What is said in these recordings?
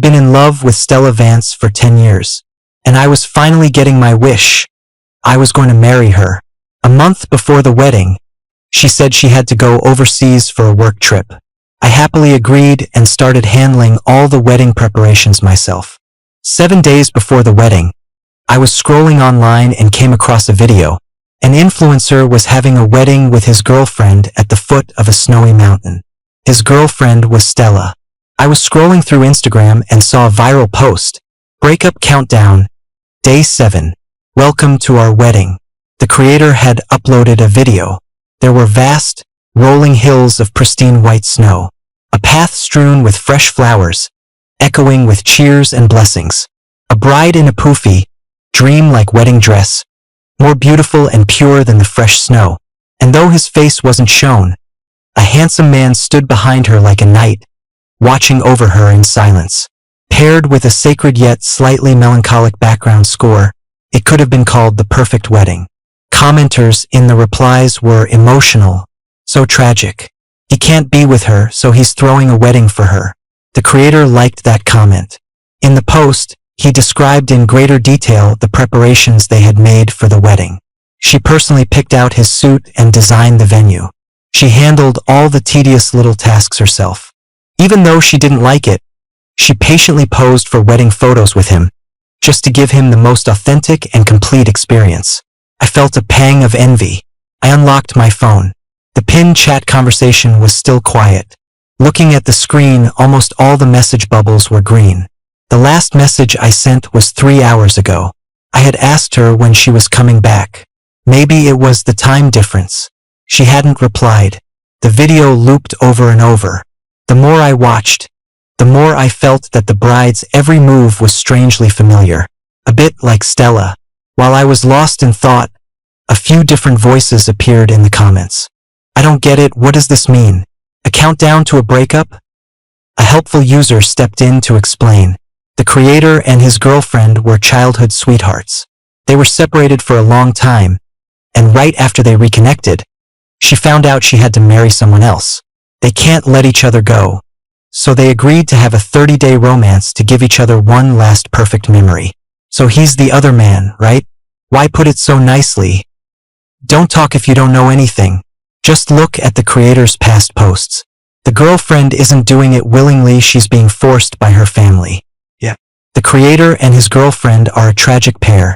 had been in love with Stella Vance for 10 years, and I was finally getting my wish. I was going to marry her. A month before the wedding, she said she had to go overseas for a work trip. I happily agreed and started handling all the wedding preparations myself. 7 days before the wedding, I was scrolling online and came across a video. An influencer was having a wedding with his girlfriend at the foot of a snowy mountain. His girlfriend was Stella. I was scrolling through Instagram and saw a viral post. Breakup countdown, day 7. Welcome to our wedding. The creator had uploaded a video. There were vast, rolling hills of pristine white snow, a path strewn with fresh flowers, echoing with cheers and blessings. A bride in a poofy, dream-like wedding dress, more beautiful and pure than the fresh snow. And though his face wasn't shown, a handsome man stood behind her like a knight, watching over her in silence. Paired with a sacred yet slightly melancholic background score, it could have been called the perfect wedding. Commenters in the replies were emotional, so tragic. He can't be with her, so he's throwing a wedding for her. The creator liked that comment. In the post, he described in greater detail the preparations they had made for the wedding. She personally picked out his suit and designed the venue. She handled all the tedious little tasks herself. Even though she didn't like it, she patiently posed for wedding photos with him, just to give him the most authentic and complete experience. I felt a pang of envy. I unlocked my phone. The pinned chat conversation was still quiet. Looking at the screen, almost all the message bubbles were green. The last message I sent was 3 hours ago. I had asked her when she was coming back. Maybe it was the time difference. She hadn't replied. The video looped over and over. The more I watched, the more I felt that the bride's every move was strangely familiar. A bit like Stella. While I was lost in thought, a few different voices appeared in the comments. I don't get it, what does this mean? A countdown to a breakup? A helpful user stepped in to explain. The creator and his girlfriend were childhood sweethearts. They were separated for a long time, and right after they reconnected, she found out she had to marry someone else. They can't let each other go, so they agreed to have a 30-day romance to give each other one last perfect memory. So he's the other man, right? Why put it so nicely? Don't talk if you don't know anything. Just look at the creator's past posts. The girlfriend isn't doing it willingly, she's being forced by her family. Yeah. The creator and his girlfriend are a tragic pair,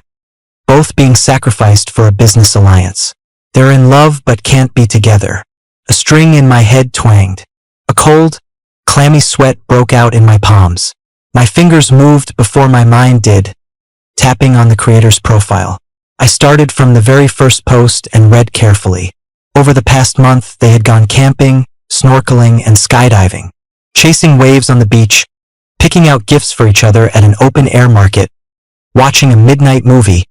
both being sacrificed for a business alliance. They're in love but can't be together. A string in my head twanged. A cold, clammy sweat broke out in my palms. My fingers moved before my mind did, tapping on the creator's profile. I started from the very first post and read carefully. Over the past month, they had gone camping, snorkeling, and skydiving, chasing waves on the beach, picking out gifts for each other at an open-air market, watching a midnight movie,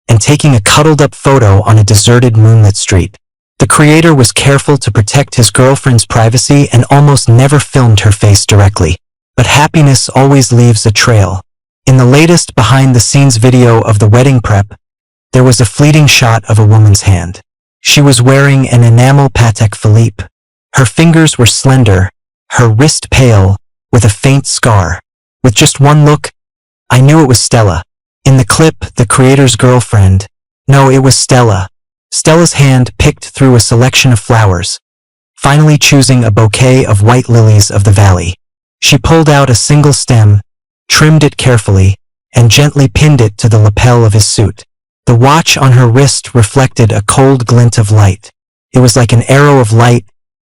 and taking a cuddled-up photo on a deserted moonlit street. The creator was careful to protect his girlfriend's privacy and almost never filmed her face directly. But happiness always leaves a trail. In the latest behind-the-scenes video of the wedding prep, there was a fleeting shot of a woman's hand. She was wearing an enamel Patek Philippe. Her fingers were slender, her wrist pale, with a faint scar. With just one look, I knew it was Stella. In the clip, the creator's girlfriend. No, it was Stella. Stella's hand picked through a selection of flowers, finally choosing a bouquet of white lilies of the valley. She pulled out a single stem, trimmed it carefully, and gently pinned it to the lapel of his suit. The watch on her wrist reflected a cold glint of light. It was like an arrow of light,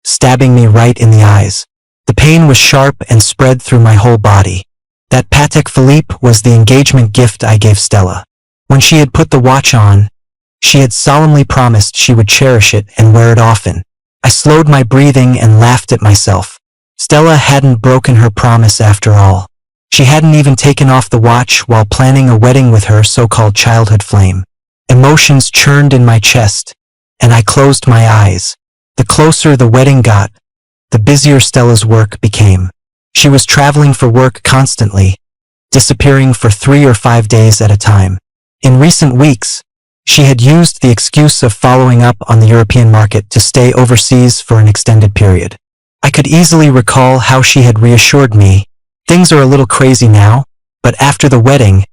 stabbing me right in the eyes. The pain was sharp and spread through my whole body. That Patek Philippe was the engagement gift I gave Stella. When she had put the watch on, she had solemnly promised she would cherish it and wear it often. I slowed my breathing and laughed at myself. Stella hadn't broken her promise after all. She hadn't even taken off the watch while planning a wedding with her so-called childhood flame. Emotions churned in my chest, and I closed my eyes. The closer the wedding got, the busier Stella's work became. She was traveling for work constantly, disappearing for 3 or 5 days at a time. In recent weeks, she had used the excuse of following up on the European market to stay overseas for an extended period. I could easily recall how she had reassured me, Things are a little crazy now, but after the wedding,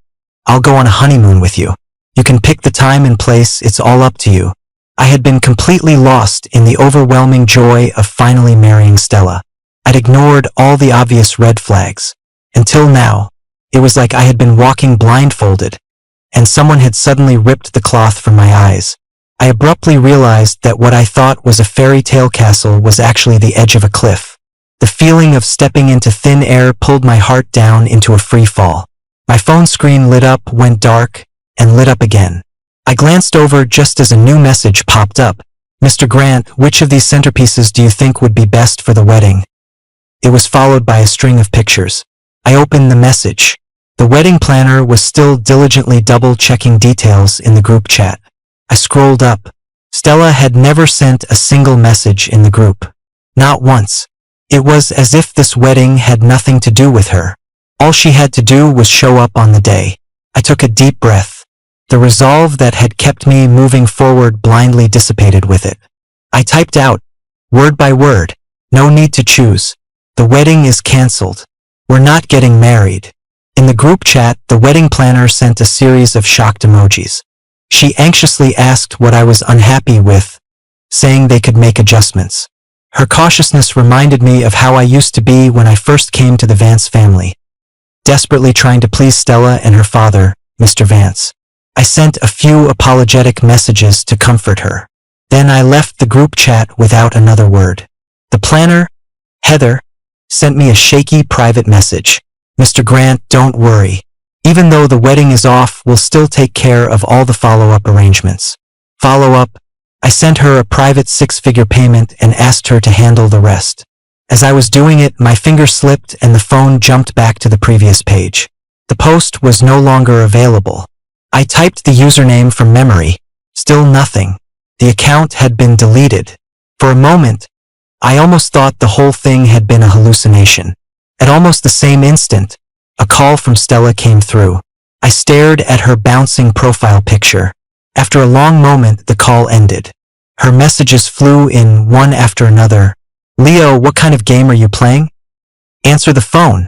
I'll go on a honeymoon with you. You can pick the time and place, it's all up to you. I had been completely lost in the overwhelming joy of finally marrying Stella. I'd ignored all the obvious red flags. Until now, it was like I had been walking blindfolded, and someone had suddenly ripped the cloth from my eyes. I abruptly realized that what I thought was a fairy tale castle was actually the edge of a cliff. The feeling of stepping into thin air pulled my heart down into a free fall. My phone screen lit up, went dark, and lit up again. I glanced over just as a new message popped up. Mr. Grant, which of these centerpieces do you think would be best for the wedding? It was followed by a string of pictures. I opened the message. The wedding planner was still diligently double-checking details in the group chat. I scrolled up. Stella had never sent a single message in the group. Not once. It was as if this wedding had nothing to do with her. All she had to do was show up on the day. I took a deep breath. The resolve that had kept me moving forward blindly dissipated with it. I typed out, word by word, no need to choose. The wedding is cancelled. We're not getting married. In the group chat, the wedding planner sent a series of shocked emojis. She anxiously asked what I was unhappy with, saying they could make adjustments. Her cautiousness reminded me of how I used to be when I first came to the Vance family, desperately trying to please Stella and her father, Mr. Vance. I sent a few apologetic messages to comfort her. Then I left the group chat without another word. The planner, Heather, sent me a shaky private message. Mr. Grant, don't worry. Even though the wedding is off, we'll still take care of all the follow-up arrangements. Follow-up? I sent her a private 6-figure payment and asked her to handle the rest. As I was doing it, my finger slipped and the phone jumped back to the previous page. The post was no longer available. I typed the username from memory. Still nothing. The account had been deleted. For a moment, I almost thought the whole thing had been a hallucination. At almost the same instant, a call from Stella came through. I stared at her bouncing profile picture. After a long moment, the call ended. Her messages flew in one after another. Leo, what kind of game are you playing? Answer the phone.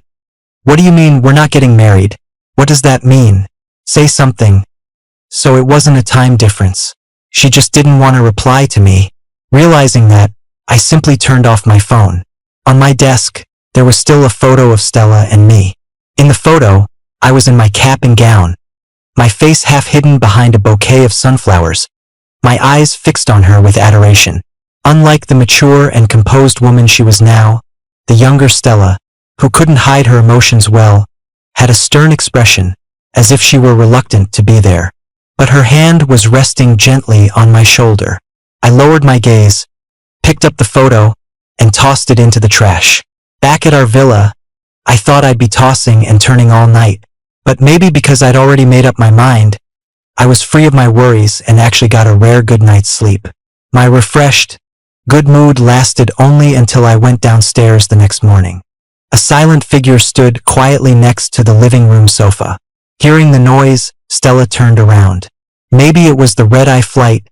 What do you mean we're not getting married? What does that mean? Say something. So it wasn't a time difference. She just didn't want to reply to me. Realizing that, I simply turned off my phone. On my desk, there was still a photo of Stella and me. In the photo, I was in my cap and gown, my face half hidden behind a bouquet of sunflowers, my eyes fixed on her with adoration. Unlike the mature and composed woman she was now, the younger Stella, who couldn't hide her emotions well, had a stern expression, as if she were reluctant to be there. But her hand was resting gently on my shoulder. I lowered my gaze, picked up the photo, and tossed it into the trash. Back at our villa, I thought I'd be tossing and turning all night, but maybe because I'd already made up my mind, I was free of my worries and actually got a rare good night's sleep. My refreshed, good mood lasted only until I went downstairs the next morning. A silent figure stood quietly next to the living room sofa. Hearing the noise, Stella turned around. Maybe it was the red-eye flight,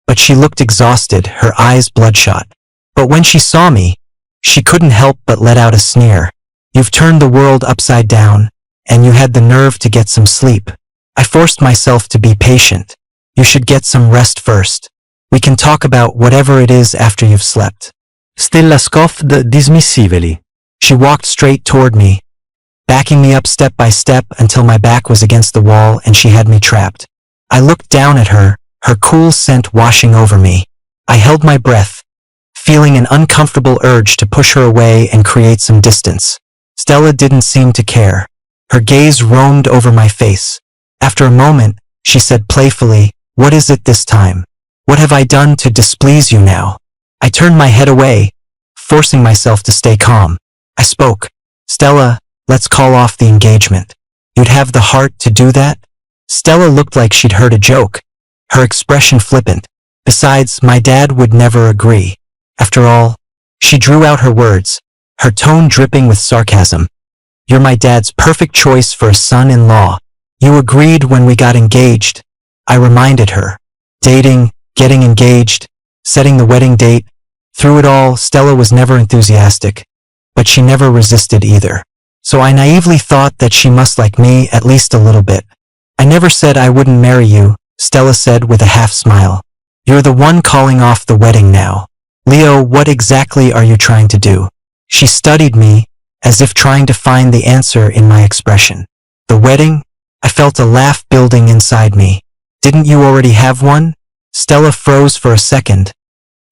but she looked exhausted, her eyes bloodshot. But when she saw me, she couldn't help but let out a sneer. You've turned the world upside down, and you had the nerve to get some sleep. I forced myself to be patient. You should get some rest first. We can talk about whatever it is after you've slept. Stella scoffed dismissively. She walked straight toward me, backing me up step by step until my back was against the wall and she had me trapped. I looked down at her, her cool scent washing over me. I held my breath, feeling an uncomfortable urge to push her away and create some distance. Stella didn't seem to care. Her gaze roamed over my face. After a moment, she said playfully, "What is it this time? What have I done to displease you now?" I turned my head away, forcing myself to stay calm. I spoke. "Stella, let's call off the engagement. You'd have the heart to do that?" Stella looked like she'd heard a joke, her expression flippant. Besides, my dad would never agree. After all, she drew out her words, her tone dripping with sarcasm. "You're my dad's perfect choice for a son-in-law. You agreed when we got engaged." I reminded her. Dating, getting engaged, setting the wedding date. Through it all, Stella was never enthusiastic, but she never resisted either. So I naively thought that she must like me at least a little bit. I never said I wouldn't marry you, Stella said with a half smile. You're the one calling off the wedding now. Leo, what exactly are you trying to do? She studied me, as if trying to find the answer in my expression. The wedding? I felt a laugh building inside me. Didn't you already have one? Stella froze for a second.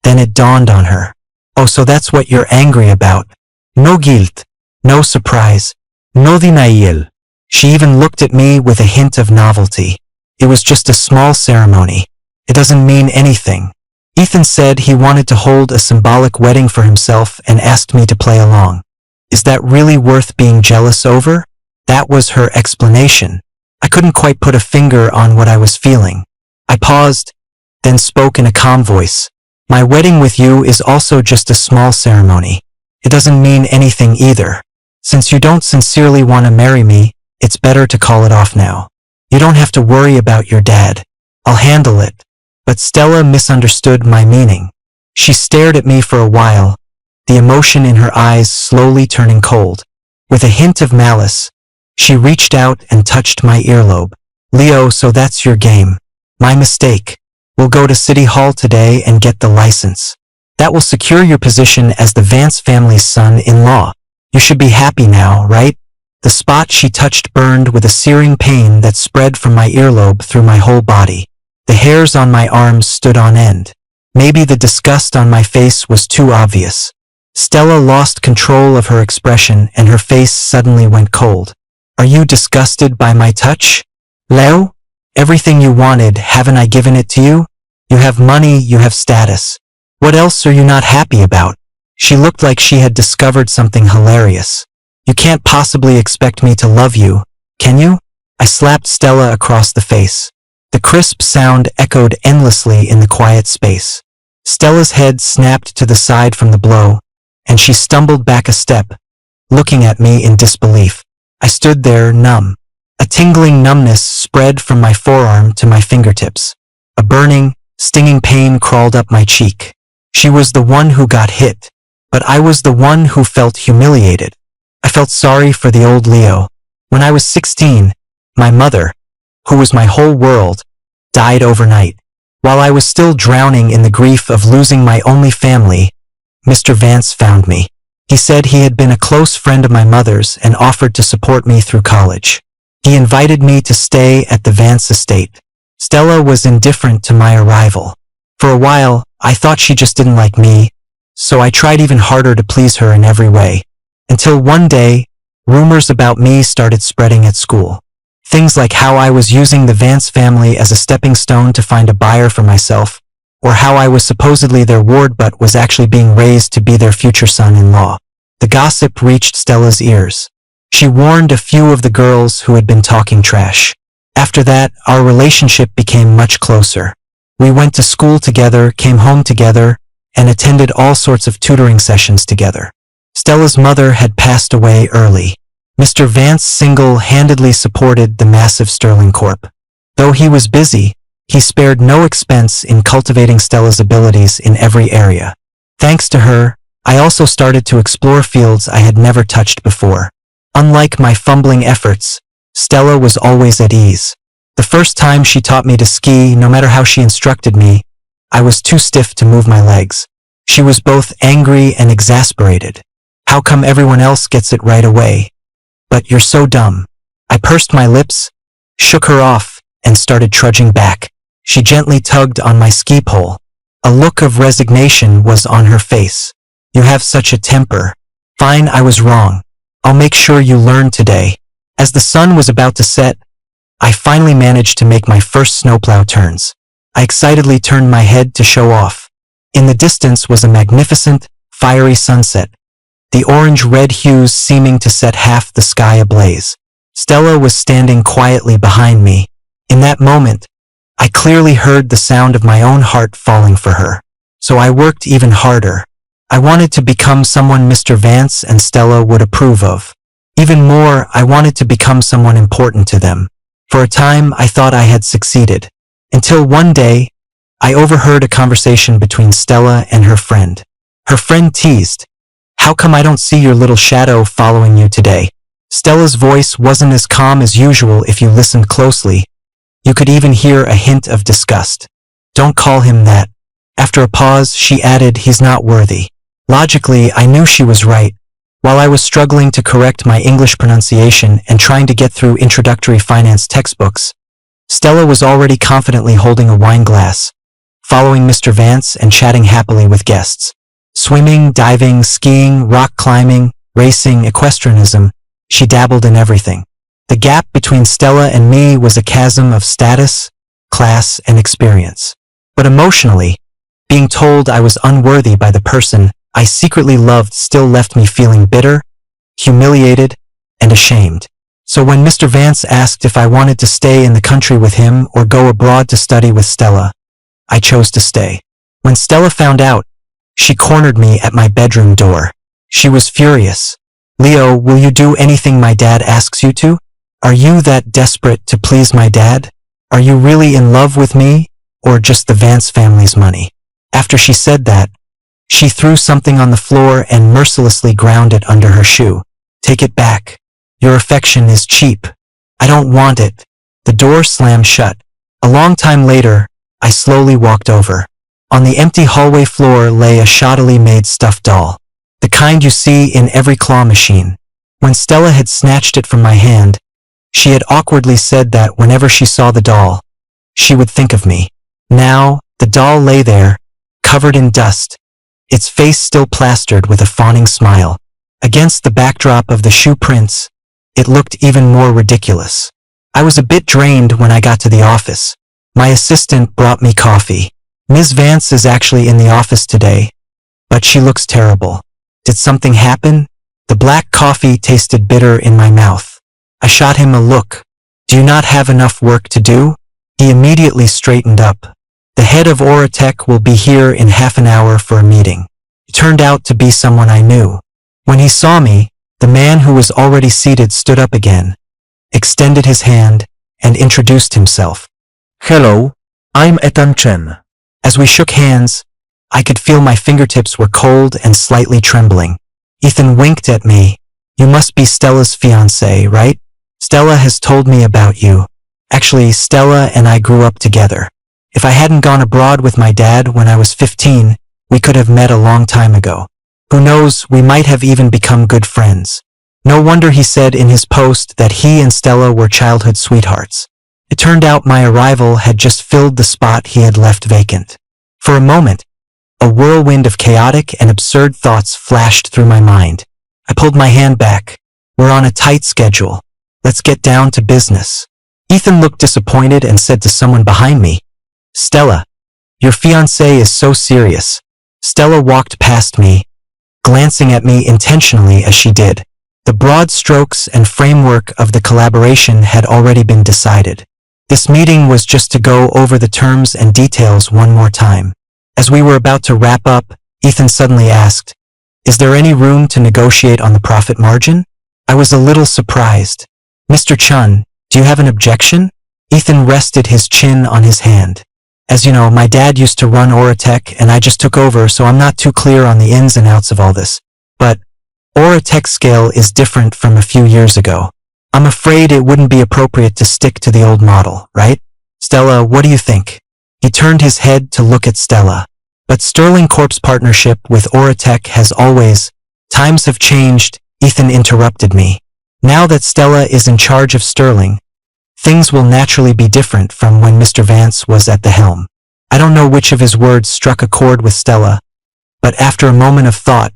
Then it dawned on her. Oh, so that's what you're angry about. No guilt, no surprise, no denial. She even looked at me with a hint of novelty. It was just a small ceremony. It doesn't mean anything. Ethan said he wanted to hold a symbolic wedding for himself and asked me to play along. Is that really worth being jealous over? That was her explanation. I couldn't quite put a finger on what I was feeling. I paused, then spoke in a calm voice. My wedding with you is also just a small ceremony. It doesn't mean anything either. Since you don't sincerely want to marry me, it's better to call it off now. You don't have to worry about your dad. I'll handle it. But Stella misunderstood my meaning. She stared at me for a while, the emotion in her eyes slowly turning cold. With a hint of malice, she reached out and touched my earlobe. Leo, so that's your game. My mistake. We'll go to City Hall today and get the license. That will secure your position as the Vance family's son-in-law. You should be happy now, right? The spot she touched burned with a searing pain that spread from my earlobe through my whole body. The hairs on my arms stood on end. Maybe the disgust on my face was too obvious. Stella lost control of her expression and her face suddenly went cold. Are you disgusted by my touch? Leo? Everything you wanted, haven't I given it to you? You have money, you have status. What else are you not happy about? She looked like she had discovered something hilarious. You can't possibly expect me to love you, can you? I slapped Stella across the face. The crisp sound echoed endlessly in the quiet space. Stella's head snapped to the side from the blow, and she stumbled back a step, looking at me in disbelief. I stood there numb. A tingling numbness spread from my forearm to my fingertips. A burning, stinging pain crawled up my cheek. She was the one who got hit, but I was the one who felt humiliated. I felt sorry for the old Leo. When I was 16, my mother, who was my whole world, died overnight. While I was still drowning in the grief of losing my only family, Mr. Vance found me. He said he had been a close friend of my mother's and offered to support me through college. He invited me to stay at the Vance estate. Stella was indifferent to my arrival. For a while, I thought she just didn't like me, so I tried even harder to please her in every way. Until one day, rumors about me started spreading at school. Things like how I was using the Vance family as a stepping stone to find a buyer for myself, or how I was supposedly their ward but was actually being raised to be their future son-in-law. The gossip reached Stella's ears. She warned a few of the girls who had been talking trash. After that, our relationship became much closer. We went to school together, came home together, and attended all sorts of tutoring sessions together. Stella's mother had passed away early. Mr. Vance single-handedly supported the massive Sterling Corp. Though he was busy, he spared no expense in cultivating Stella's abilities in every area. Thanks to her, I also started to explore fields I had never touched before. Unlike my fumbling efforts, Stella was always at ease. The first time she taught me to ski, no matter how she instructed me, I was too stiff to move my legs. She was both angry and exasperated. How come everyone else gets it right away? But you're so dumb. I pursed my lips, shook her off, and started trudging back. She gently tugged on my ski pole. A look of resignation was on her face. You have such a temper. Fine, I was wrong. I'll make sure you learn today. As the sun was about to set, I finally managed to make my first snowplow turns. I excitedly turned my head to show off. In the distance was a magnificent, fiery sunset, the orange-red hues seeming to set half the sky ablaze. Stella was standing quietly behind me. In that moment, I clearly heard the sound of my own heart falling for her. So I worked even harder. I wanted to become someone Mr. Vance and Stella would approve of. Even more, I wanted to become someone important to them. For a time, I thought I had succeeded. Until one day, I overheard a conversation between Stella and her friend. Her friend teased, "How come I don't see your little shadow following you today?" Stella's voice wasn't as calm as usual if you listened closely. You could even hear a hint of disgust. Don't call him that. After a pause, she added, he's not worthy. Logically, I knew she was right. While I was struggling to correct my English pronunciation and trying to get through introductory finance textbooks, Stella was already confidently holding a wine glass, following Mr. Vance and chatting happily with guests. Swimming, diving, skiing, rock climbing, racing, equestrianism, she dabbled in everything. The gap between Stella and me was a chasm of status, class, and experience. But emotionally, being told I was unworthy by the person I secretly loved still left me feeling bitter, humiliated, and ashamed. So when Mr. Vance asked if I wanted to stay in the country with him or go abroad to study with Stella, I chose to stay. When Stella found out, she cornered me at my bedroom door. She was furious. Leo, will you do anything my dad asks you to? Are you that desperate to please my dad? Are you really in love with me, or just the Vance family's money? After she said that, she threw something on the floor and mercilessly ground it under her shoe. Take it back. Your affection is cheap. I don't want it. The door slammed shut. A long time later, I slowly walked over. On the empty hallway floor lay a shoddily made stuffed doll, the kind you see in every claw machine. When Stella had snatched it from my hand, she had awkwardly said that whenever she saw the doll, she would think of me. Now, the doll lay there, covered in dust, its face still plastered with a fawning smile. Against the backdrop of the shoe prints, it looked even more ridiculous. I was a bit drained when I got to the office. My assistant brought me coffee. Ms. Vance is actually in the office today, but she looks terrible. Did something happen? The black coffee tasted bitter in my mouth. I shot him a look. Do you not have enough work to do? He immediately straightened up. The head of Oratech will be here in half an hour for a meeting. It turned out to be someone I knew. When he saw me, the man who was already seated stood up again, extended his hand, and introduced himself. Hello, I'm Ethan Chen. As we shook hands, I could feel my fingertips were cold and slightly trembling. Ethan winked at me. You must be Stella's fiancé, right? Stella has told me about you. Actually, Stella and I grew up together. If I hadn't gone abroad with my dad when I was 15, we could have met a long time ago. Who knows, we might have even become good friends. No wonder he said in his post that he and Stella were childhood sweethearts. It turned out my arrival had just filled the spot he had left vacant. For a moment, a whirlwind of chaotic and absurd thoughts flashed through my mind. I pulled my hand back. We're on a tight schedule. Let's get down to business. Ethan looked disappointed and said to someone behind me, Stella, your fiancé is so serious. Stella walked past me, glancing at me intentionally as she did. The broad strokes and framework of the collaboration had already been decided. This meeting was just to go over the terms and details one more time. As we were about to wrap up, Ethan suddenly asked, Is there any room to negotiate on the profit margin? I was a little surprised. Mr. Chun, do you have an objection? Ethan rested his chin on his hand. As you know, my dad used to run Oratech and I just took over, so I'm not too clear on the ins and outs of all this. But Oratech's scale is different from a few years ago. I'm afraid it wouldn't be appropriate to stick to the old model, right? Stella, what do you think? He turned his head to look at Stella. But Sterling Corp's partnership with Oratech has always... Times have changed, Ethan interrupted me. Now that Stella is in charge of Sterling, things will naturally be different from when Mr. Vance was at the helm. I don't know which of his words struck a chord with Stella, but after a moment of thought,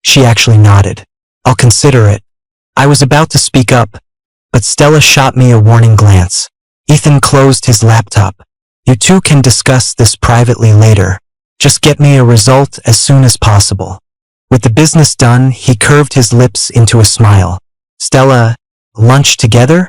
she actually nodded. I'll consider it. I was about to speak up, but Stella shot me a warning glance. Ethan closed his laptop. You two can discuss this privately later. Just get me a result as soon as possible. With the business done, he curved his lips into a smile. Stella, lunch together?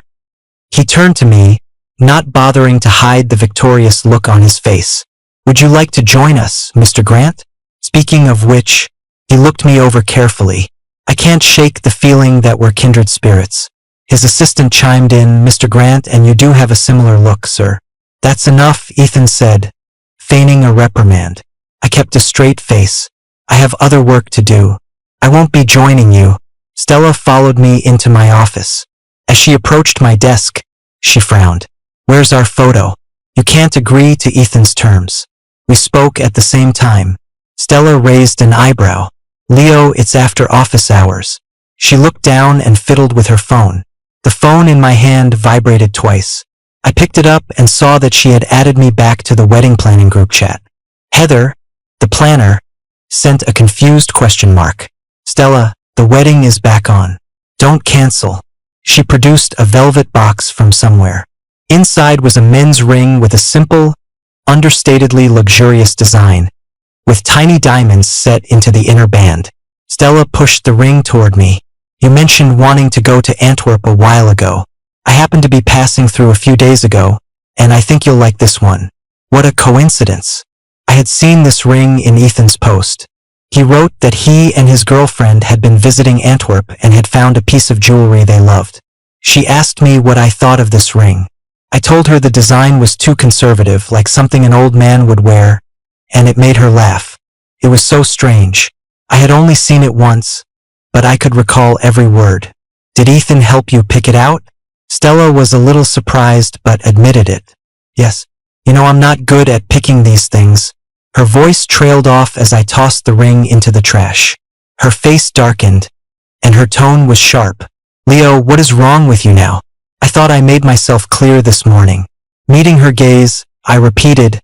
He turned to me, not bothering to hide the victorious look on his face. Would you like to join us, Mr. Grant? Speaking of which, he looked me over carefully. I can't shake the feeling that we're kindred spirits. His assistant chimed in, Mr. Grant, and you do have a similar look, sir. That's enough, Ethan said, feigning a reprimand. I kept a straight face. I have other work to do. I won't be joining you. Stella followed me into my office. As she approached my desk, she frowned. Where's our photo? You can't agree to Ethan's terms. We spoke at the same time. Stella raised an eyebrow. Leo, it's after office hours. She looked down and fiddled with her phone. The phone in my hand vibrated twice. I picked it up and saw that she had added me back to the wedding planning group chat. Heather, the planner, sent a confused question mark. Stella, the wedding is back on. Don't cancel. She produced a velvet box from somewhere. Inside was a men's ring with a simple, understatedly luxurious design, with tiny diamonds set into the inner band. Stella pushed the ring toward me. You mentioned wanting to go to Antwerp a while ago. I happened to be passing through a few days ago, and I think you'll like this one. What a coincidence. I had seen this ring in Ethan's post. He wrote that he and his girlfriend had been visiting Antwerp and had found a piece of jewelry they loved. She asked me what I thought of this ring. I told her the design was too conservative, like something an old man would wear, and it made her laugh. It was so strange. I had only seen it once, but I could recall every word. Did Ethan help you pick it out? Stella was a little surprised but admitted it. Yes. You know, I'm not good at picking these things. Her voice trailed off as I tossed the ring into the trash. Her face darkened, and her tone was sharp. Leo, what is wrong with you now? I thought I made myself clear this morning. Meeting her gaze, I repeated,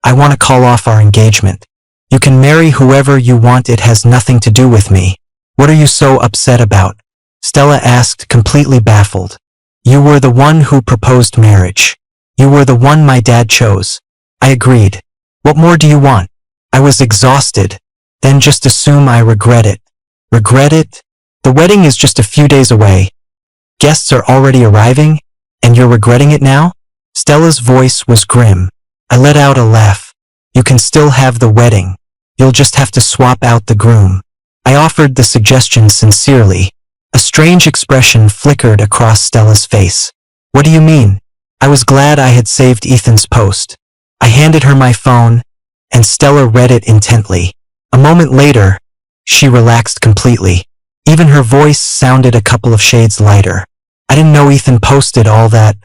I want to call off our engagement. You can marry whoever you want, it has nothing to do with me. What are you so upset about? Stella asked, completely baffled. You were the one who proposed marriage. You were the one my dad chose. I agreed. What more do you want? I was exhausted. Then just assume I regret it. Regret it? The wedding is just a few days away. Guests are already arriving, and you're regretting it now? Stella's voice was grim. I let out a laugh. You can still have the wedding. You'll just have to swap out the groom. I offered the suggestion sincerely. A strange expression flickered across Stella's face. What do you mean? I was glad I had saved Ethan's post. I handed her my phone, and Stella read it intently. A moment later, she relaxed completely. Even her voice sounded a couple of shades lighter. I didn't know Ethan posted all that.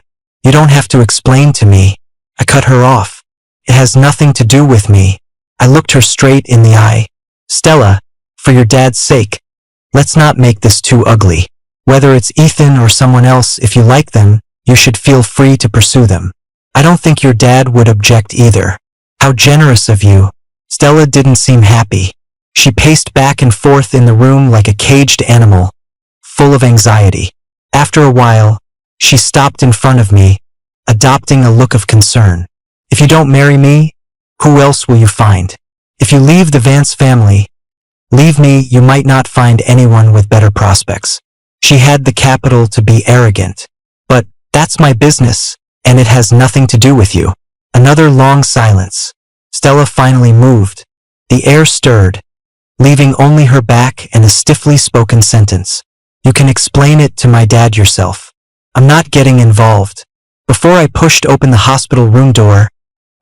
You don't have to explain to me. I cut her off. It has nothing to do with me. I looked her straight in the eye. Stella, for your dad's sake, let's not make this too ugly. Whether it's Ethan or someone else, if you like them, you should feel free to pursue them. I don't think your dad would object either. How generous of you. Stella didn't seem happy. She paced back and forth in the room like a caged animal, full of anxiety. After a while, she stopped in front of me, adopting a look of concern. If you don't marry me, who else will you find? If you leave the Vance family, leave me, you might not find anyone with better prospects. She had the capital to be arrogant. But that's my business, and it has nothing to do with you. Another long silence. Stella finally moved. The air stirred, leaving only her back and a stiffly spoken sentence. You can explain it to my dad yourself. I'm not getting involved. Before I pushed open the hospital room door,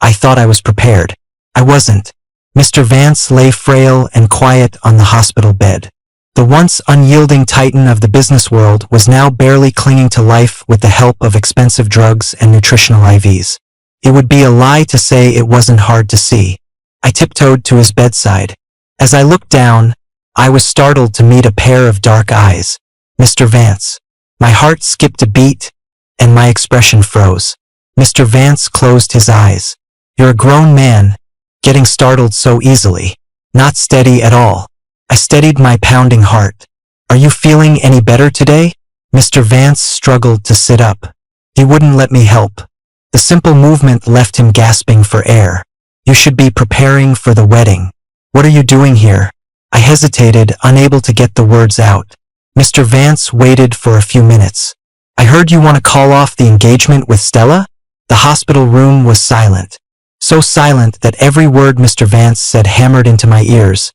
I thought I was prepared. I wasn't. Mr. Vance lay frail and quiet on the hospital bed. The once unyielding titan of the business world was now barely clinging to life with the help of expensive drugs and nutritional IVs. It would be a lie to say it wasn't hard to see. I tiptoed to his bedside. As I looked down, I was startled to meet a pair of dark eyes. Mr. Vance. My heart skipped a beat, and my expression froze. Mr. Vance closed his eyes. You're a grown man, getting startled so easily. Not steady at all. I steadied my pounding heart. Are you feeling any better today? Mr. Vance struggled to sit up. He wouldn't let me help. The simple movement left him gasping for air. You should be preparing for the wedding. What are you doing here? I hesitated, unable to get the words out. Mr. Vance waited for a few minutes. I heard you want to call off the engagement with Stella? The hospital room was silent. So silent that every word Mr. Vance said hammered into my ears,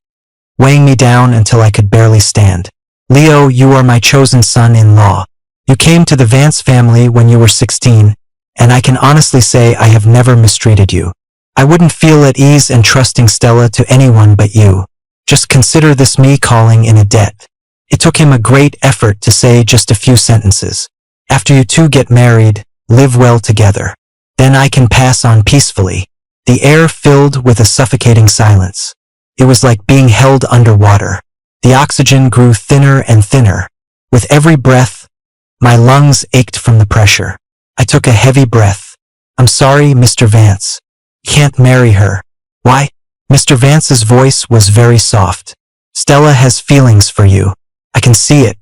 weighing me down until I could barely stand. Leo, you are my chosen son-in-law. You came to the Vance family when you were 16, and I can honestly say I have never mistreated you. I wouldn't feel at ease and trusting Stella to anyone but you. Just consider this me calling in a debt. It took him a great effort to say just a few sentences. After you two get married, live well together. Then I can pass on peacefully. The air filled with a suffocating silence. It was like being held underwater. The oxygen grew thinner and thinner. With every breath, my lungs ached from the pressure. I took a heavy breath. I'm sorry, Mr. Vance. Can't marry her. Why? Mr. Vance's voice was very soft. Stella has feelings for you. I can see it.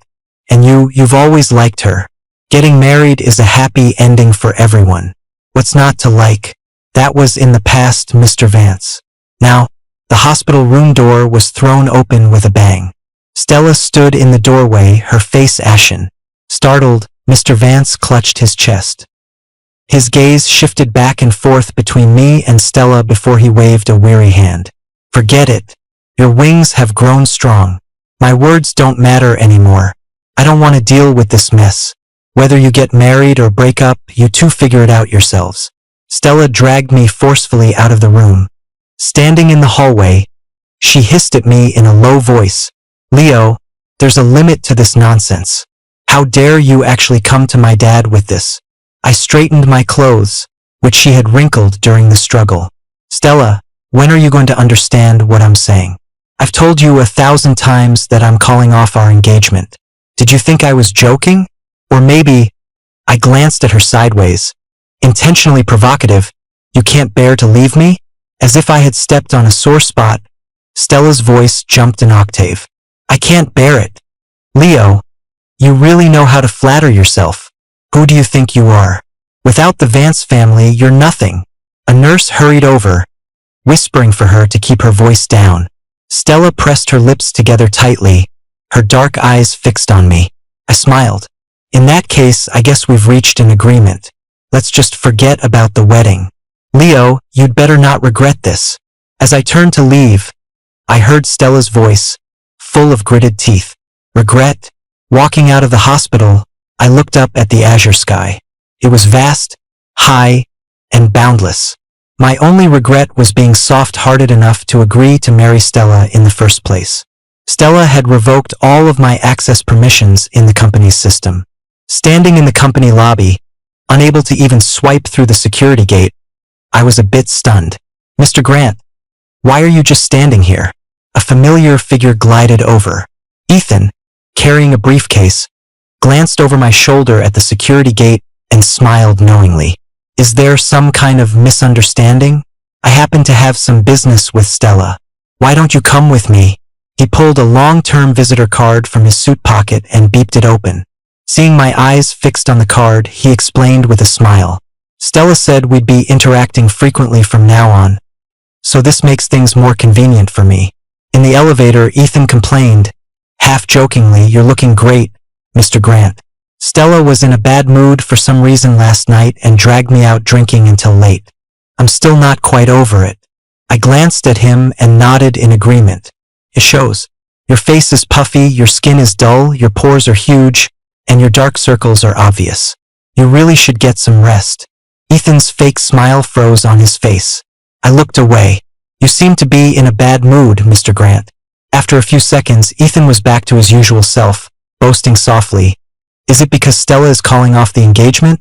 And you've always liked her. Getting married is a happy ending for everyone. What's not to like? That was in the past, Mr. Vance. Now, the hospital room door was thrown open with a bang. Stella stood in the doorway, her face ashen. Startled, Mr. Vance clutched his chest. His gaze shifted back and forth between me and Stella before he waved a weary hand. Forget it. Your wings have grown strong. My words don't matter anymore. I don't want to deal with this mess. Whether you get married or break up, you two figure it out yourselves. Stella dragged me forcefully out of the room. Standing in the hallway, she hissed at me in a low voice. Leo, there's a limit to this nonsense. How dare you actually come to my dad with this? I straightened my clothes, which she had wrinkled during the struggle. Stella, when are you going to understand what I'm saying? I've told you 1,000 times that I'm calling off our engagement. Did you think I was joking? Or maybe, I glanced at her sideways. Intentionally provocative, you can't bear to leave me? As if I had stepped on a sore spot, Stella's voice jumped an octave. I can't bear it. Leo, you really know how to flatter yourself. Who do you think you are? Without the Vance family, you're nothing. A nurse hurried over, whispering for her to keep her voice down. Stella pressed her lips together tightly, her dark eyes fixed on me. I smiled. In that case, I guess we've reached an agreement. Let's just forget about the wedding. Leo, you'd better not regret this. As I turned to leave, I heard Stella's voice, full of gritted teeth. Regret? Walking out of the hospital, I looked up at the azure sky. It was vast, high, and boundless. My only regret was being soft-hearted enough to agree to marry Stella in the first place. Stella had revoked all of my access permissions in the company's system. Standing in the company lobby, unable to even swipe through the security gate, I was a bit stunned. Mr. Grant, why are you just standing here? A familiar figure glided over. Ethan, carrying a briefcase, glanced over my shoulder at the security gate and smiled knowingly. Is there some kind of misunderstanding? I happen to have some business with Stella. Why don't you come with me? He pulled a long-term visitor card from his suit pocket and beeped it open. Seeing my eyes fixed on the card, he explained with a smile. Stella said we'd be interacting frequently from now on, so this makes things more convenient for me. In the elevator, Ethan complained, half-jokingly, "You're looking great, Mr. Grant." Stella was in a bad mood for some reason last night and dragged me out drinking until late. I'm still not quite over it. I glanced at him and nodded in agreement. It shows. Your face is puffy, your skin is dull, your pores are huge, and your dark circles are obvious. You really should get some rest. Ethan's fake smile froze on his face. I looked away. You seem to be in a bad mood, Mr. Grant. After a few seconds, Ethan was back to his usual self, boasting softly. Is it because Stella is calling off the engagement?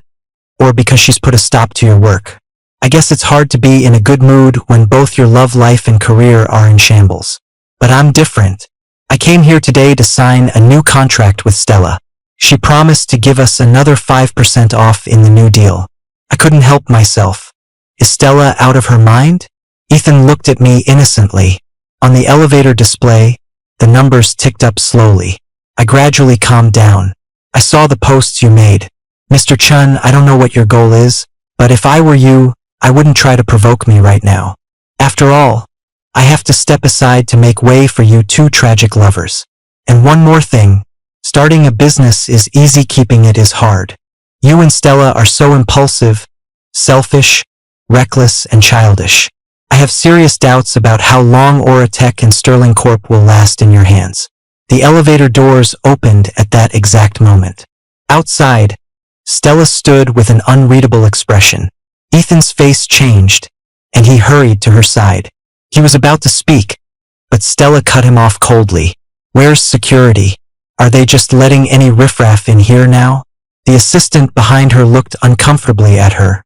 Or because she's put a stop to your work? I guess it's hard to be in a good mood when both your love life and career are in shambles. But I'm different. I came here today to sign a new contract with Stella. She promised to give us another 5% off in the new deal. I couldn't help myself. Is Stella out of her mind? Ethan looked at me innocently. On the elevator display, the numbers ticked up slowly. I gradually calmed down. I saw the posts you made. Mr. Chun, I don't know what your goal is, but if I were you, I wouldn't try to provoke me right now. After all, I have to step aside to make way for you two tragic lovers. And one more thing, starting a business is easy, keeping it is hard. You and Stella are so impulsive, selfish, reckless, and childish. I have serious doubts about how long Auratech and Sterling Corp will last in your hands. The elevator doors opened at that exact moment. Outside, Stella stood with an unreadable expression. Ethan's face changed, and he hurried to her side. He was about to speak, but Stella cut him off coldly. Where's security? Are they just letting any riffraff in here now? The assistant behind her looked uncomfortably at her,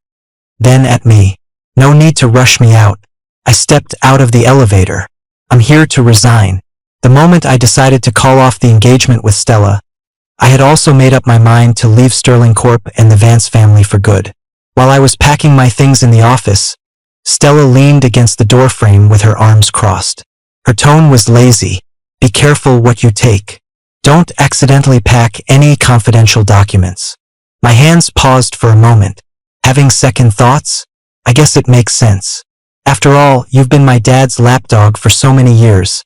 then at me. No need to rush me out. I stepped out of the elevator. I'm here to resign. The moment I decided to call off the engagement with Stella, I had also made up my mind to leave Sterling Corp and the Vance family for good. While I was packing my things in the office, Stella leaned against the doorframe with her arms crossed. Her tone was lazy. Be careful what you take. Don't accidentally pack any confidential documents. My hands paused for a moment. Having second thoughts? I guess it makes sense. After all, you've been my dad's lapdog for so many years,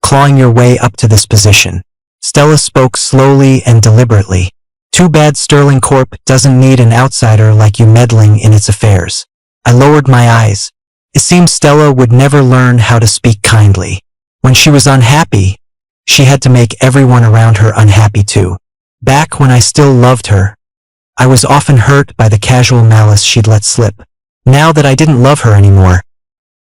clawing your way up to this position. Stella spoke slowly and deliberately. Too bad Sterling Corp doesn't need an outsider like you meddling in its affairs. I lowered my eyes. It seemed Stella would never learn how to speak kindly. When she was unhappy, she had to make everyone around her unhappy too. Back when I still loved her, I was often hurt by the casual malice she'd let slip. Now that I didn't love her anymore,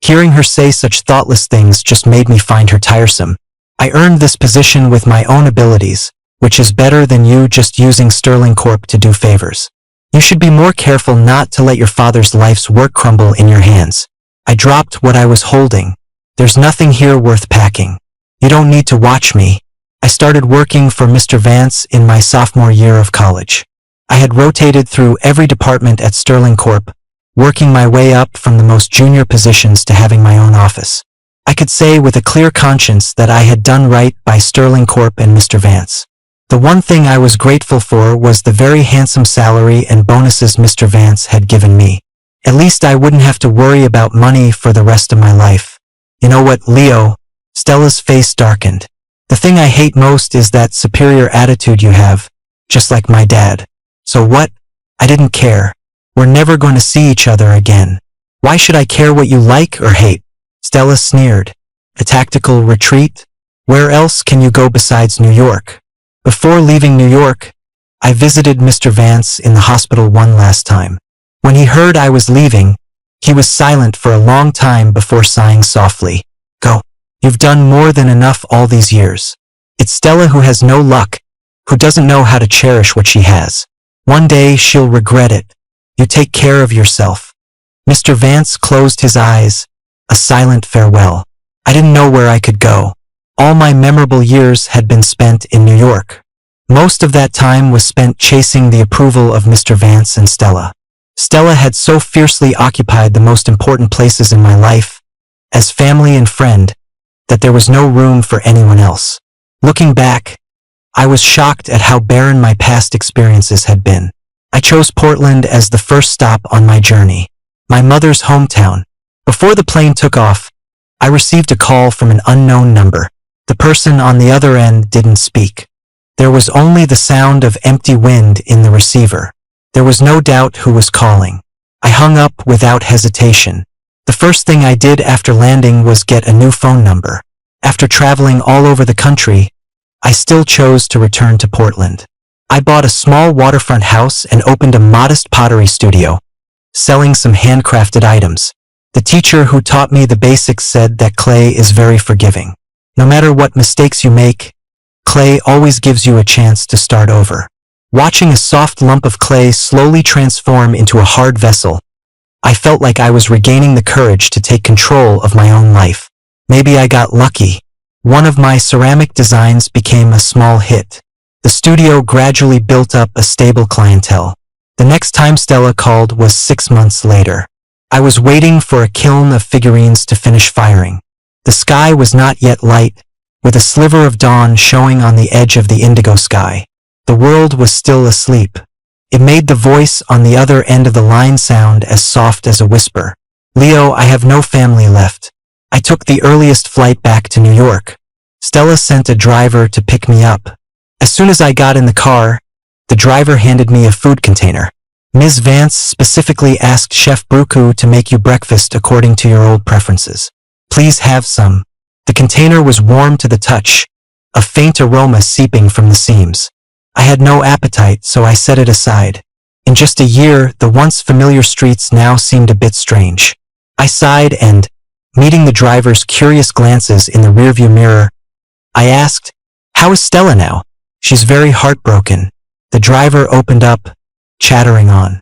hearing her say such thoughtless things just made me find her tiresome. I earned this position with my own abilities, which is better than you just using Sterling Corp to do favors. You should be more careful not to let your father's life's work crumble in your hands. I dropped what I was holding. There's nothing here worth packing. You don't need to watch me. I started working for Mr. Vance in my sophomore year of college. I had rotated through every department at Sterling Corp, working my way up from the most junior positions to having my own office. I could say with a clear conscience that I had done right by Sterling Corp and Mr. Vance. The one thing I was grateful for was the very handsome salary and bonuses Mr. Vance had given me. At least I wouldn't have to worry about money for the rest of my life. You know what, Leo? Stella's face darkened. The thing I hate most is that superior attitude you have, just like my dad. So what? I didn't care. We're never going to see each other again. Why should I care what you like or hate? Stella sneered. A tactical retreat? Where else can you go besides New York? Before leaving New York, I visited Mr. Vance in the hospital one last time. When he heard I was leaving, he was silent for a long time before sighing softly. Go. You've done more than enough all these years. It's Stella who has no luck, who doesn't know how to cherish what she has. One day she'll regret it. You take care of yourself. Mr. Vance closed his eyes, a silent farewell. I didn't know where I could go. All my memorable years had been spent in New York. Most of that time was spent chasing the approval of Mr. Vance and Stella. Stella had so fiercely occupied the most important places in my life, as family and friend, that there was no room for anyone else. Looking back, I was shocked at how barren my past experiences had been. I chose Portland as the first stop on my journey, my mother's hometown. Before the plane took off, I received a call from an unknown number. The person on the other end didn't speak. There was only the sound of empty wind in the receiver. There was no doubt who was calling. I hung up without hesitation. The first thing I did after landing was get a new phone number. After traveling all over the country, I still chose to return to Portland. I bought a small waterfront house and opened a modest pottery studio, selling some handcrafted items. The teacher who taught me the basics said that clay is very forgiving. No matter what mistakes you make, clay always gives you a chance to start over. Watching a soft lump of clay slowly transform into a hard vessel, I felt like I was regaining the courage to take control of my own life. Maybe I got lucky. One of my ceramic designs became a small hit. The studio gradually built up a stable clientele. The next time Stella called was 6 months later. I was waiting for a kiln of figurines to finish firing. The sky was not yet light, with a sliver of dawn showing on the edge of the indigo sky. The world was still asleep. It made the voice on the other end of the line sound as soft as a whisper. Leo, I have no family left. I took the earliest flight back to New York. Stella sent a driver to pick me up. As soon as I got in the car, the driver handed me a food container. Ms. Vance specifically asked Chef Bruku to make you breakfast according to your old preferences. Please have some. The container was warm to the touch, a faint aroma seeping from the seams. I had no appetite, so I set it aside. In just a year, the once familiar streets now seemed a bit strange. I sighed and, meeting the driver's curious glances in the rearview mirror, I asked, "How is Stella now?" She's very heartbroken. The driver opened up, chattering on.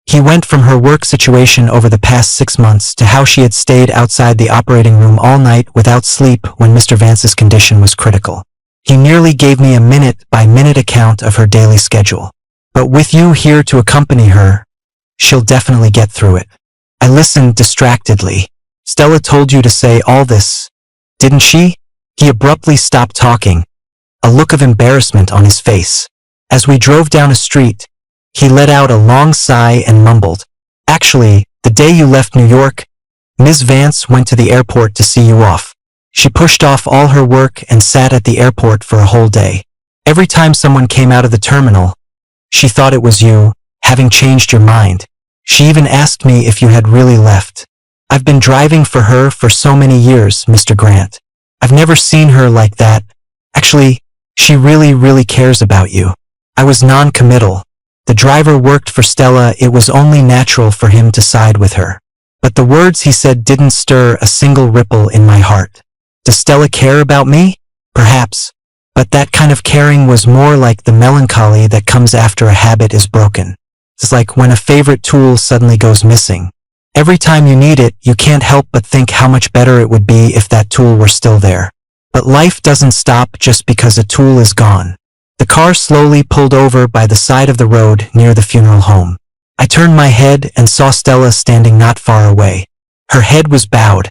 He went from her work situation over the past 6 months to how she had stayed outside the operating room all night without sleep when Mr. Vance's condition was critical. He nearly gave me a minute-by-minute account of her daily schedule. But with you here to accompany her, she'll definitely get through it. I listened distractedly. Stella told you to say all this, didn't she? He abruptly stopped talking, a look of embarrassment on his face. As we drove down a street, he let out a long sigh and mumbled, "Actually, the day you left New York, Ms. Vance went to the airport to see you off. She pushed off all her work and sat at the airport for a whole day. Every time someone came out of the terminal, she thought it was you, having changed your mind. She even asked me if you had really left. I've been driving for her for so many years, Mr. Grant. I've never seen her like that. Actually, she really cares about you." I was non-committal. The driver worked for Stella. It was only natural for him to side with her. But the words he said didn't stir a single ripple in my heart. Does Stella care about me? Perhaps. But that kind of caring was more like the melancholy that comes after a habit is broken. It's like when a favorite tool suddenly goes missing. Every time you need it, you can't help but think how much better it would be if that tool were still there. But life doesn't stop just because a tool is gone. The car slowly pulled over by the side of the road near the funeral home. I turned my head and saw Stella standing not far away. Her head was bowed,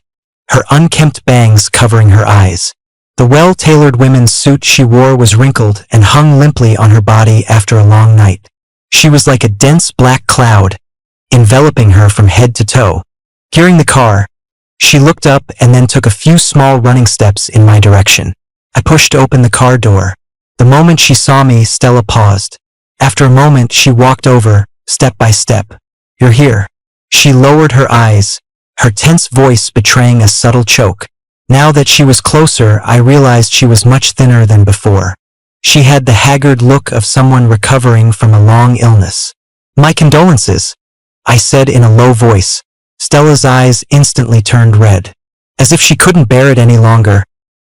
her unkempt bangs covering her eyes. The well-tailored women's suit she wore was wrinkled and hung limply on her body after a long night. She was like a dense black cloud, enveloping her from head to toe. Hearing the car, she looked up and then took a few small running steps in my direction. I pushed open the car door. The moment she saw me, Stella paused. After a moment, she walked over, step by step. "You're here." She lowered her eyes, her tense voice betraying a subtle choke. Now that she was closer, I realized she was much thinner than before. She had the haggard look of someone recovering from a long illness. "My condolences," I said in a low voice. Stella's eyes instantly turned red. As if she couldn't bear it any longer,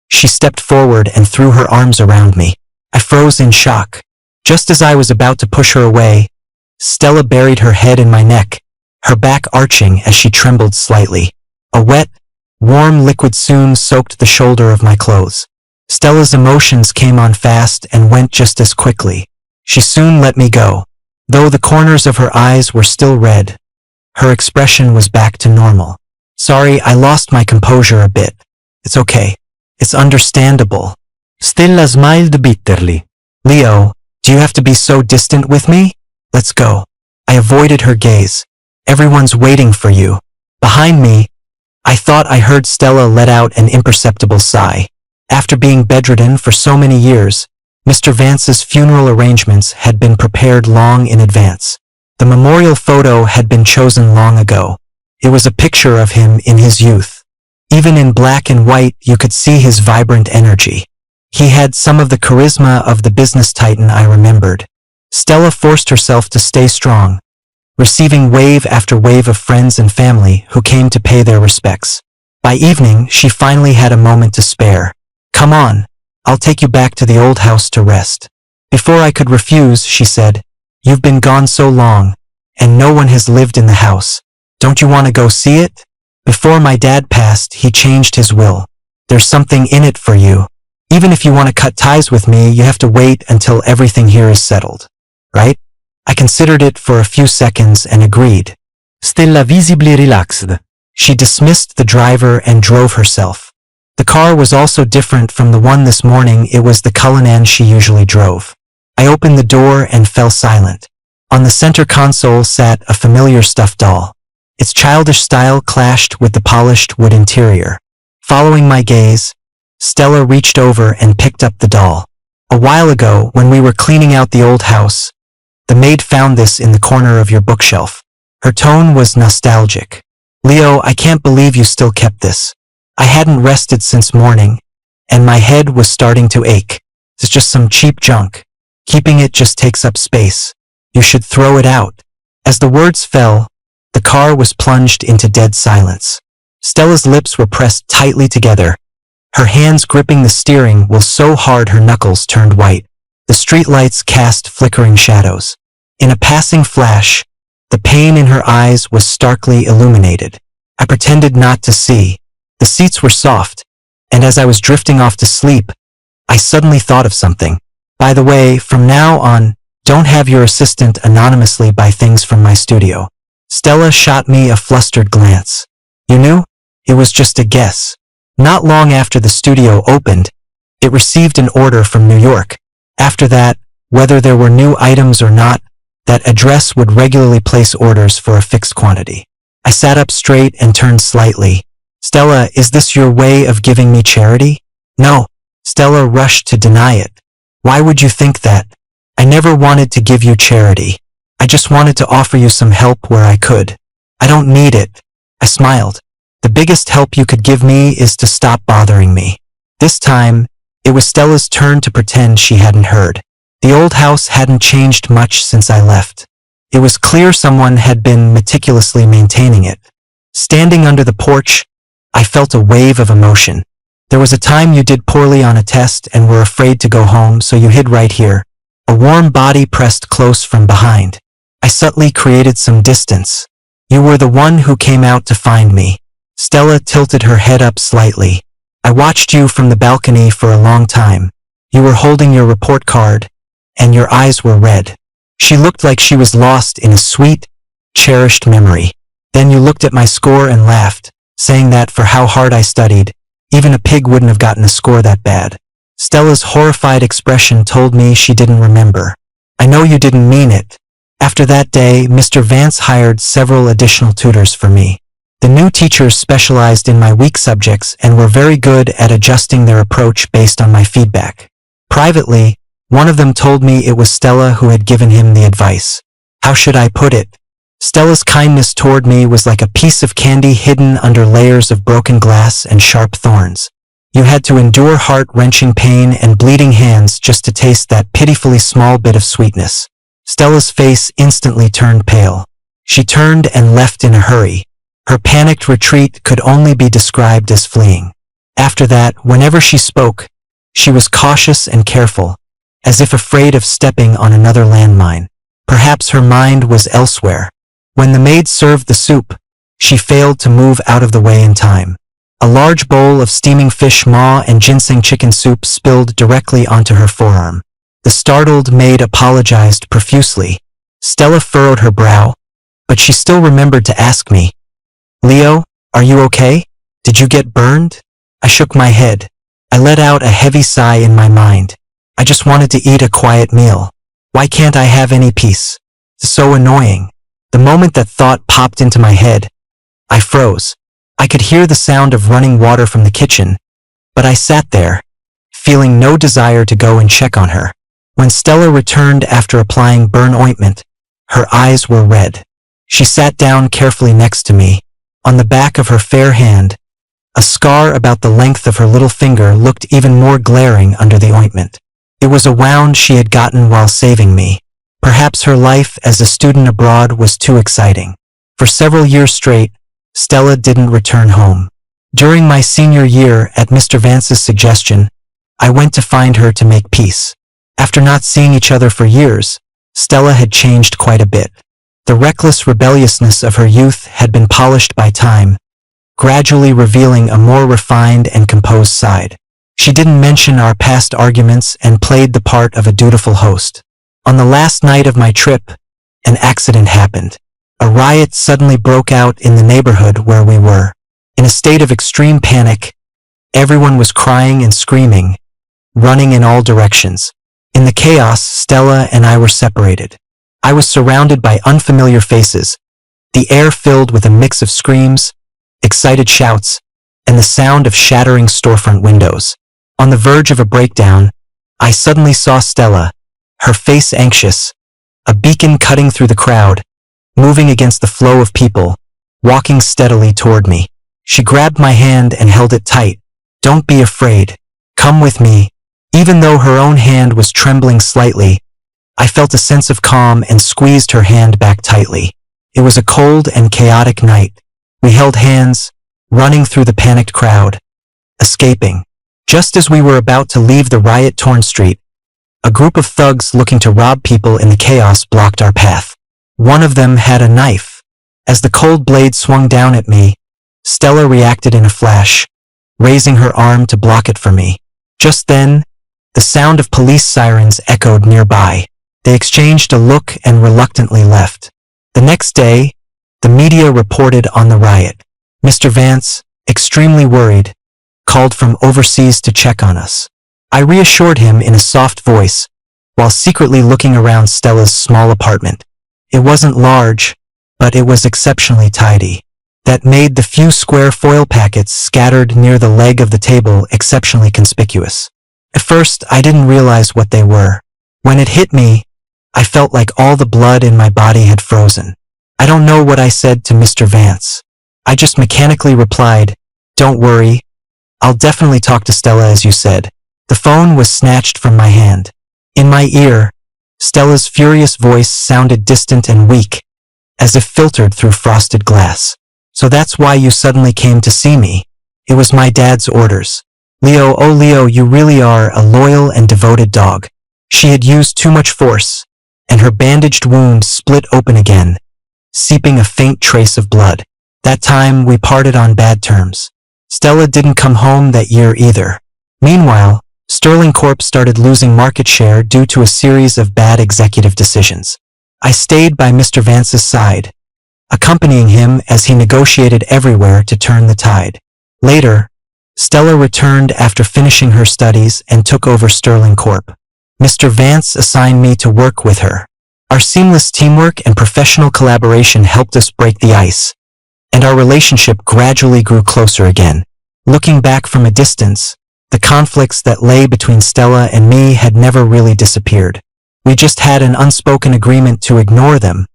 she stepped forward and threw her arms around me. I froze in shock. Just as I was about to push her away, Stella buried her head in my neck, her back arching as she trembled slightly. A wet, warm liquid soon soaked the shoulder of my clothes. Stella's emotions came on fast and went just as quickly. She soon let me go. Though the corners of her eyes were still red, her expression was back to normal. "Sorry, I lost my composure a bit. It's okay. It's understandable." Stella smiled bitterly. "Leo, do you have to be so distant with me? Let's go." I avoided her gaze. "Everyone's waiting for you." Behind me, I thought I heard Stella let out an imperceptible sigh. After being bedridden for so many years, Mr. Vance's funeral arrangements had been prepared long in advance. The memorial photo had been chosen long ago. It was a picture of him in his youth. Even in black and white, you could see his vibrant energy. He had some of the charisma of the business titan I remembered. Stella forced herself to stay strong, receiving wave after wave of friends and family who came to pay their respects. By evening, she finally had a moment to spare. "Come on, I'll take you back to the old house to rest." Before I could refuse, she said, "You've been gone so long, and no one has lived in the house. Don't you want to go see it? Before my dad passed, he changed his will. There's something in it for you. Even if you want to cut ties with me, you have to wait until everything here is settled. Right?" I considered it for a few seconds and agreed. Stella visibly relaxed. She dismissed the driver and drove herself. The car was also different from the one this morning. It was the Cullinan she usually drove. I opened the door and fell silent. On the center console sat a familiar stuffed doll. Its childish style clashed with the polished wood interior. Following my gaze, Stella reached over and picked up the doll. "A while ago, when we were cleaning out the old house, the maid found this in the corner of your bookshelf." Her tone was nostalgic. "Leo, I can't believe you still kept this. I hadn't rested since morning, and my head was starting to ache. It's just some cheap junk. Keeping it just takes up space. You should throw it out." As the words fell, the car was plunged into dead silence. Stella's lips were pressed tightly together, her hands gripping the steering wheel so hard her knuckles turned white. The streetlights cast flickering shadows. In a passing flash, the pain in her eyes was starkly illuminated. I pretended not to see. The seats were soft, and as I was drifting off to sleep, I suddenly thought of something. By the way, from now on, don't have your assistant anonymously buy things from my studio. Stella shot me a flustered glance. You knew? It was just a guess. Not long after the studio opened, it received an order from New York. After that, whether there were new items or not, that address would regularly place orders for a fixed quantity. I sat up straight and turned slightly. Stella, is this your way of giving me charity? No. Stella rushed to deny it. Why would you think that? I never wanted to give you charity. I just wanted to offer you some help where I could. I don't need it. I smiled. The biggest help you could give me is to stop bothering me. This time, it was Stella's turn to pretend she hadn't heard. The old house hadn't changed much since I left. It was clear someone had been meticulously maintaining it. Standing under the porch, I felt a wave of emotion. There was a time you did poorly on a test and were afraid to go home, so you hid right here. A warm body pressed close from behind. I subtly created some distance. You were the one who came out to find me. Stella tilted her head up slightly. I watched you from the balcony for a long time. You were holding your report card, and your eyes were red. She looked like she was lost in a sweet, cherished memory. Then you looked at my score and laughed, saying that for how hard I studied, even a pig wouldn't have gotten a score that bad. Stella's horrified expression told me she didn't remember. I know you didn't mean it. After that day, Mr. Vance hired several additional tutors for me. The new teachers specialized in my weak subjects and were very good at adjusting their approach based on my feedback. Privately, one of them told me it was Stella who had given him the advice. How should I put it? Stella's kindness toward me was like a piece of candy hidden under layers of broken glass and sharp thorns. You had to endure heart-wrenching pain and bleeding hands just to taste that pitifully small bit of sweetness. Stella's face instantly turned pale. She turned and left in a hurry. Her panicked retreat could only be described as fleeing. After that, whenever she spoke, she was cautious and careful, as if afraid of stepping on another landmine. Perhaps her mind was elsewhere. When the maid served the soup, she failed to move out of the way in time. A large bowl of steaming fish maw and ginseng chicken soup spilled directly onto her forearm. The startled maid apologized profusely. Stella furrowed her brow, but she still remembered to ask me, "Leo, are you okay? Did you get burned?" I shook my head. I let out a heavy sigh in my mind. I just wanted to eat a quiet meal. Why can't I have any peace? It's so annoying. The moment that thought popped into my head, I froze. I could hear the sound of running water from the kitchen, but I sat there, feeling no desire to go and check on her. When Stella returned after applying burn ointment, her eyes were red. She sat down carefully next to me. On the back of her fair hand, a scar about the length of her little finger looked even more glaring under the ointment. It was a wound she had gotten while saving me. Perhaps her life as a student abroad was too exciting. For several years straight, Stella didn't return home. During my senior year, at Mr. Vance's suggestion, I went to find her to make peace. After not seeing each other for years, Stella had changed quite a bit. The reckless rebelliousness of her youth had been polished by time, gradually revealing a more refined and composed side. She didn't mention our past arguments and played the part of a dutiful host. On the last night of my trip, an accident happened. A riot suddenly broke out in the neighborhood where we were. In a state of extreme panic, everyone was crying and screaming, running in all directions. In the chaos, Stella and I were separated. I was surrounded by unfamiliar faces, the air filled with a mix of screams, excited shouts, and the sound of shattering storefront windows. On the verge of a breakdown, I suddenly saw Stella, her face anxious, a beacon cutting through the crowd, moving against the flow of people, walking steadily toward me. She grabbed my hand and held it tight. "Don't be afraid. Come with me." Even though her own hand was trembling slightly, I felt a sense of calm and squeezed her hand back tightly. It was a cold and chaotic night. We held hands, running through the panicked crowd, escaping. Just as we were about to leave the riot-torn street, A group of thugs looking to rob people in the chaos blocked our path. One of them had a knife. As the cold blade swung down at me, Stella reacted in a flash, raising her arm to block it for me. Just then, the sound of police sirens echoed nearby. They exchanged a look and reluctantly left. The next day, the media reported on the riot. Mr. Vance, extremely worried, called from overseas to check on us. I reassured him in a soft voice, while secretly looking around Stella's small apartment. It wasn't large, but it was exceptionally tidy. That made the few square foil packets scattered near the leg of the table exceptionally conspicuous. At first, I didn't realize what they were. When it hit me, I felt like all the blood in my body had frozen. I don't know what I said to Mr. Vance. I just mechanically replied, "Don't worry. I'll definitely talk to Stella as you said." The phone was snatched from my hand. In my ear, Stella's furious voice sounded distant and weak, as if filtered through frosted glass. "So that's why you suddenly came to see me. It was my dad's orders. Leo, oh Leo, you really are a loyal and devoted dog." She had used too much force, and her bandaged wound split open again, seeping a faint trace of blood. That time, we parted on bad terms. Stella didn't come home that year either. Meanwhile, Sterling Corp started losing market share due to a series of bad executive decisions. I stayed by Mr. Vance's side, accompanying him as he negotiated everywhere to turn the tide. Later, Stella returned after finishing her studies and took over Sterling Corp. Mr. Vance assigned me to work with her. Our seamless teamwork and professional collaboration helped us break the ice, and our relationship gradually grew closer again. Looking back from a distance, the conflicts that lay between Stella and me had never really disappeared. We just had an unspoken agreement to ignore them,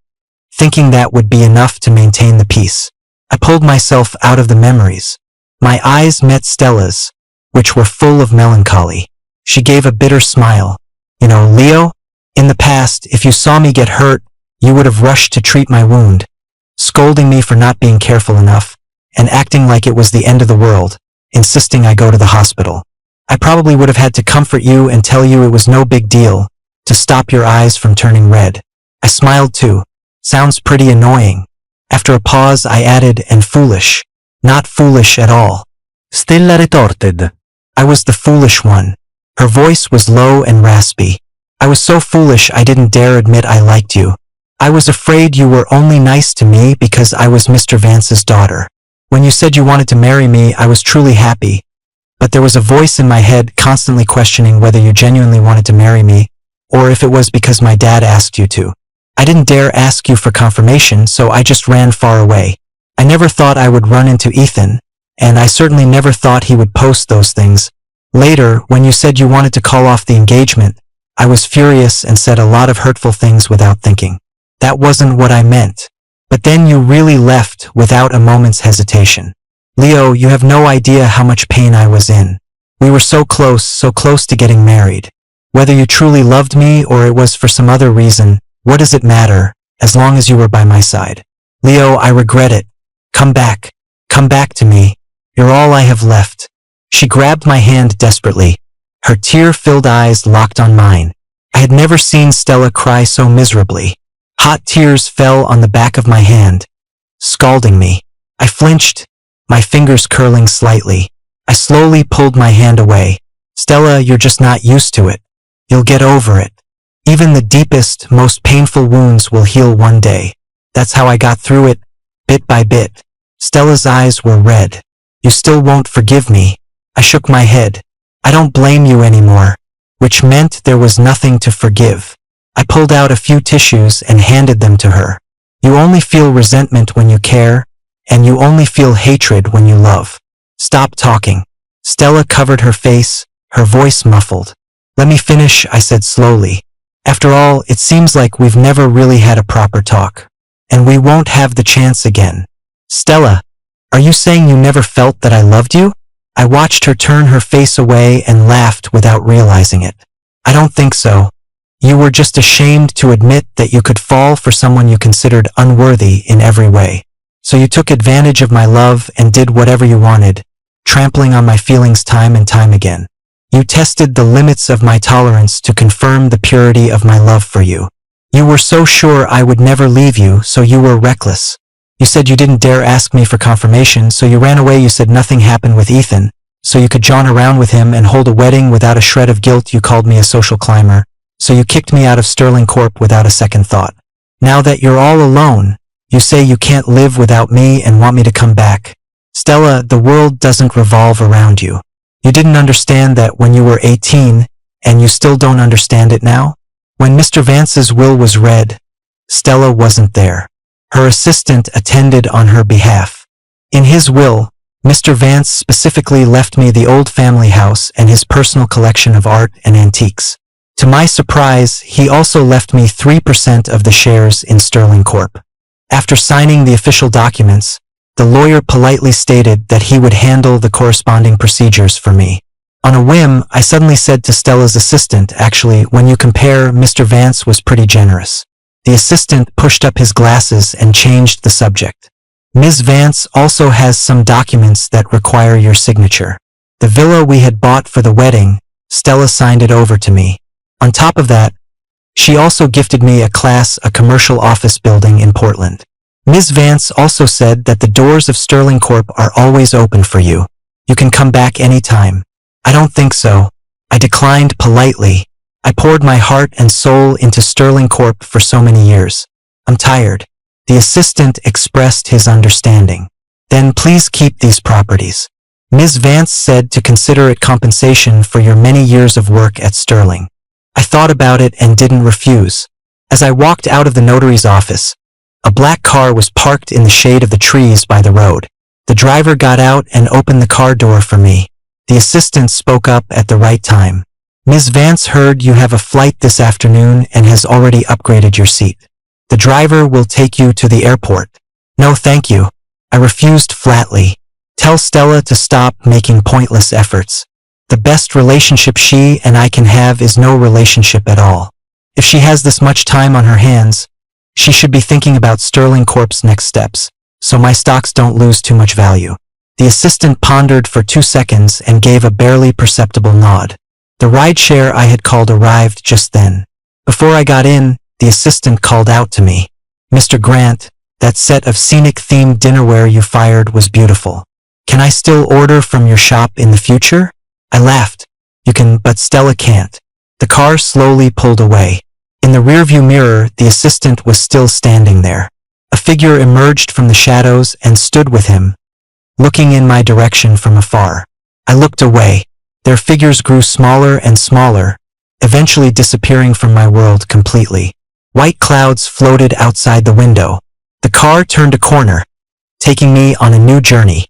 thinking that would be enough to maintain the peace. I pulled myself out of the memories. My eyes met Stella's, which were full of melancholy. She gave a bitter smile. "You know, Leo, in the past, if you saw me get hurt, you would have rushed to treat my wound, scolding me for not being careful enough, and acting like it was the end of the world, insisting I go to the hospital. I probably would have had to comfort you and tell you it was no big deal, to stop your eyes from turning red." I smiled too. "Sounds pretty annoying." After a pause, I added, "and foolish." "Not foolish at all." Stella retorted. "I was the foolish one." Her voice was low and raspy. "I was so foolish I didn't dare admit I liked you. I was afraid you were only nice to me because I was Mr. Vance's daughter. When you said you wanted to marry me, I was truly happy. But there was a voice in my head constantly questioning whether you genuinely wanted to marry me, or if it was because my dad asked you to. I didn't dare ask you for confirmation, so I just ran far away. I never thought I would run into Ethan, and I certainly never thought he would post those things. Later, when you said you wanted to call off the engagement, I was furious and said a lot of hurtful things without thinking. That wasn't what I meant. But then you really left without a moment's hesitation. Leo, you have no idea how much pain I was in. We were so close to getting married. Whether you truly loved me or it was for some other reason, what does it matter, as long as you were by my side? Leo, I regret it. Come back to me. You're all I have left." She grabbed my hand desperately. Her tear-filled eyes locked on mine. I had never seen Stella cry so miserably. Hot tears fell on the back of my hand, scalding me. I flinched, my fingers curling slightly. I slowly pulled my hand away. "Stella, you're just not used to it. You'll get over it. Even the deepest, most painful wounds will heal one day. That's how I got through it, bit by bit." Stella's eyes were red. "You still won't forgive me?" I shook my head. "I don't blame you anymore," which meant there was nothing to forgive. I pulled out a few tissues and handed them to her. "You only feel resentment when you care, and you only feel hatred when you love. Stop talking." Stella covered her face, her voice muffled. "Let me finish," I said slowly. "After all, it seems like we've never really had a proper talk, and we won't have the chance again." "Stella, are you saying you never felt that I loved you?" I watched her turn her face away and laughed without realizing it. "I don't think so. You were just ashamed to admit that you could fall for someone you considered unworthy in every way. So you took advantage of my love and did whatever you wanted, trampling on my feelings time and time again. You tested the limits of my tolerance to confirm the purity of my love for you. You were so sure I would never leave you, so you were reckless. You said you didn't dare ask me for confirmation, so you ran away. You said nothing happened with Ethan, so you could jaun around with him and hold a wedding without a shred of guilt. You called me a social climber, so you kicked me out of Sterling Corp without a second thought. Now that you're all alone, you say you can't live without me and want me to come back. Stella, the world doesn't revolve around you. You didn't understand that when you were 18, and you still don't understand it now? When Mr. Vance's will was read, Stella wasn't there. Her assistant attended on her behalf. In his will, Mr. Vance specifically left me the old family house and his personal collection of art and antiques. To my surprise, he also left me 3% of the shares in Sterling Corp. After signing the official documents, the lawyer politely stated that he would handle the corresponding procedures for me. On a whim, I suddenly said to Stella's assistant, actually, when you compare, Mr. Vance was pretty generous. The assistant pushed up his glasses and changed the subject. Ms. Vance also has some documents that require your signature. The villa we had bought for the wedding, Stella signed it over to me. On top of that, she also gifted me a commercial office building in Portland. Ms. Vance also said that the doors of Sterling Corp are always open for you. You can come back anytime. I don't think so. I declined politely. I poured my heart and soul into Sterling Corp for so many years. I'm tired. The assistant expressed his understanding. Then please keep these properties. Ms. Vance said to consider it compensation for your many years of work at Sterling. I thought about it and didn't refuse. As I walked out of the notary's office, a black car was parked in the shade of the trees by the road. The driver got out and opened the car door for me. The assistant spoke up at the right time. Ms. Vance heard you have a flight this afternoon and has already upgraded your seat. The driver will take you to the airport. No, thank you. I refused flatly. Tell Stella to stop making pointless efforts. The best relationship she and I can have is no relationship at all. If she has this much time on her hands, she should be thinking about Sterling Corp's next steps, so my stocks don't lose too much value. The assistant pondered for 2 seconds and gave a barely perceptible nod. The rideshare I had called arrived just then. Before I got in, the assistant called out to me. Mr. Grant, that set of scenic-themed dinnerware you fired was beautiful. Can I still order from your shop in the future? I laughed. You can, but Stella can't. The car slowly pulled away. In the rearview mirror, the assistant was still standing there. A figure emerged from the shadows and stood with him, looking in my direction from afar. I looked away. Their figures grew smaller and smaller, eventually disappearing from my world completely. White clouds floated outside the window. The car turned a corner, taking me on a new journey.